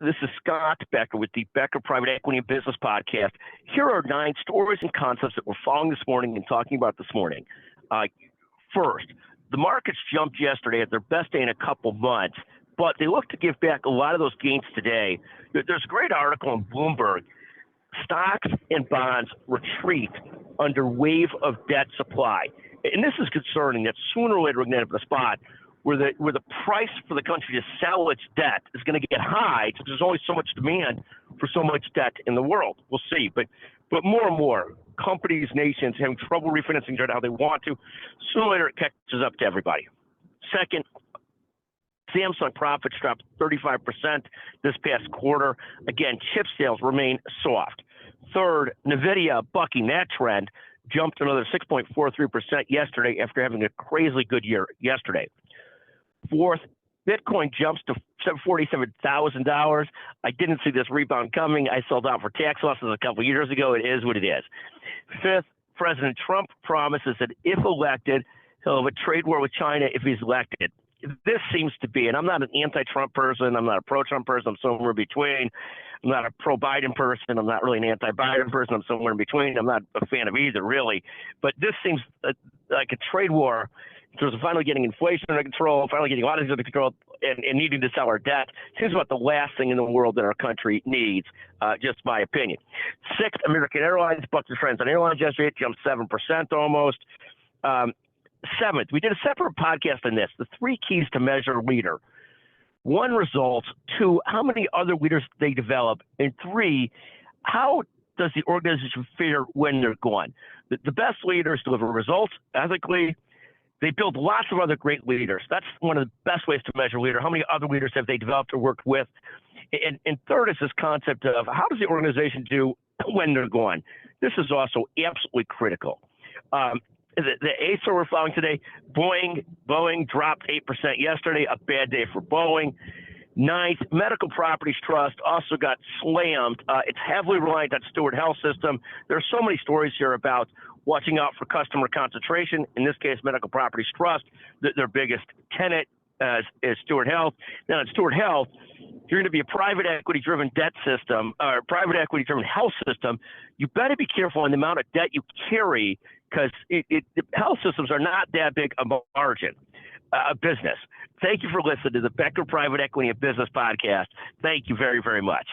This is Scott Becker with the Becker Private Equity and Business Podcast. Here are 9 stories and concepts that we're following this morning and talking about this morning. First, the markets jumped yesterday at their best day in a couple months, but they look to give back a lot of those gains today. There's a great article in Bloomberg. Stocks and bonds retreat under wave of debt supply. And this is concerning that sooner or later we're going to end up in a spot where the price for the country to sell its debt is going to get high because there's only so much demand for so much debt in the world. We'll see. But more and more companies, nations having trouble refinancing debt how they want to. Sooner or later it catches up to everybody. Second, Samsung profits dropped 35% this past quarter. Again, chip sales remain soft. Third, NVIDIA, bucking that trend, jumped another 6.43% yesterday after having a crazily good year yesterday. Fourth, Bitcoin jumps to $47,000. I didn't see this rebound coming. I sold out for tax losses a couple years ago. It is what it is. Fifth, President Trump promises that if elected, he'll have a trade war with China if he's elected. This seems to be, and I'm not an anti-Trump person, I'm not a pro-Trump person, I'm somewhere in between. I'm not a pro-Biden person, I'm not really an anti-Biden person, I'm somewhere in between. I'm not a fan of either, really. But this seems like a trade war in terms of finally getting inflation under control, finally getting a lot of things under control, and needing to sell our debt. Seems about the last thing in the world that our country needs, just my opinion. Sixth, American Airlines bucked the trends on airlines yesterday. It jumped 7% almost. Seventh, we did a separate podcast on this, the 3 keys to measure a leader. 1, results. 2, how many other leaders they develop. And 3, how does the organization fare when they're gone? The best leaders deliver results ethically. They build lots of other great leaders. That's one of the best ways to measure a leader. How many other leaders have they developed or worked with? And third is this concept of how does the organization do when they're gone? This is also absolutely critical. The 8th story we're following today, Boeing dropped 8% yesterday, a bad day for Boeing. 9th, Medical Properties Trust also got slammed. It's heavily reliant on Steward Health System. There are so many stories here about watching out for customer concentration. In this case, Medical Properties Trust, their biggest tenant is Steward Health. Now, in Steward Health, you're going to be a private equity-driven debt system, or private equity-driven health system. You better be careful on the amount of debt you carry because health systems are not that big a margin business. Thank you for listening to the Becker Private Equity and Business Podcast. Thank you very, very much.